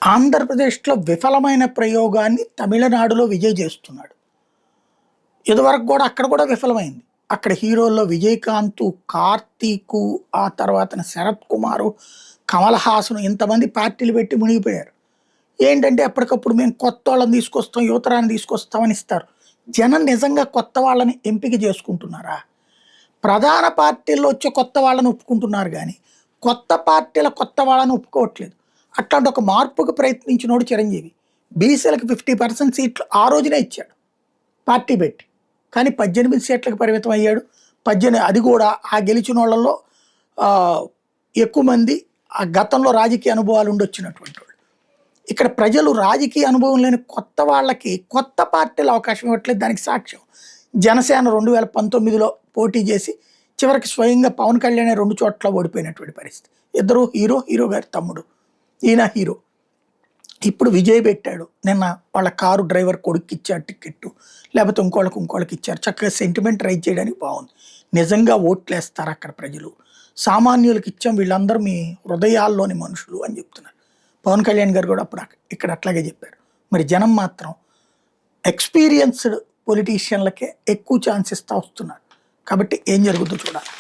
ఆంధ్రప్రదేశ్‌లో విఫలమైన ప్రయోగాన్ని తమిళనాడులో విజయ్ చేస్తున్నాడు. ఇదివరకు గూడా అక్కడ గూడా విఫలమైంది. అక్కడ హీరోల్లో విజయకాంతు, కార్తీకు, ఆ తర్వాతన శరత్ కుమారు, కమల్ హాసన్ ఇంతమంది పార్టీలు పెట్టి మునిగిపోయారు. ఏంటంటే అప్పటికప్పుడు మేము కొత్తోళ్ళని తీసుకొస్తాం, యువతరాన్ని తీసుకొస్తామని ఇస్తారు. జనం నిజంగా కొత్త వాళ్ళని ఎంపిక చేసుకుంటున్నారా? ప్రధాన పార్టీల్లో వచ్చే కొత్త వాళ్ళని ఒప్పుకుంటున్నారు గానీ, కొత్త పార్టీల కొత్త వాళ్ళని ఒప్పుకోవట్లేదు. అట్లాంటి ఒక మార్పుకు ప్రయత్నించినోడు చిరంజీవి. బీసీలకు 50% సీట్లు ఆ రోజునే ఇచ్చాడు పార్టీ పెట్టి. కానీ 18 సీట్లకు పరిమితం అయ్యాడు. అది కూడా ఆ గెలిచినోళ్ళలో ఎక్కువ మంది ఆ గతంలో రాజకీయ అనుభవాలు ఉండొచ్చినటువంటి వాళ్ళు. ఇక్కడ ప్రజలు రాజకీయ అనుభవం లేని కొత్త వాళ్ళకి కొత్త పార్టీలు అవకాశం ఇవ్వట్లేదు. దానికి సాక్ష్యం జనసేన 2019లో పోటీ చేసి చివరికి స్వయంగా పవన్ కళ్యాణ్ 2 చోట్ల ఓడిపోయినటువంటి పరిస్థితి. ఇద్దరు హీరో గారి తమ్ముడు, ఈయన హీరో. ఇప్పుడు విజయ్ పెట్టాడు. నిన్న వాళ్ళ కారు డ్రైవర్ కొడుక్కి ఇచ్చారు టికెట్టు, లేకపోతే ఇంకోళ్ళకి ఇచ్చారు. చక్కగా సెంటిమెంట్ రైజ్ చేయడానికి బాగుంది. నిజంగా ఓట్లేస్తారు అక్కడ ప్రజలు. సామాన్యులకు ఇచ్చాం, వీళ్ళందరూ మీ హృదయాల్లోని మనుషులు అని చెప్తున్నారు. పవన్ కళ్యాణ్ గారు కూడా అప్పుడు ఇక్కడ అట్లాగే చెప్పారు. మరి జనం మాత్రం ఎక్స్పీరియన్స్డ్ పొలిటీషియన్లకే ఎక్కువ ఛాన్స్ ఇస్తూ వస్తున్నారు. కాబట్టి ఏం జరుగుతుందో చూడాలి.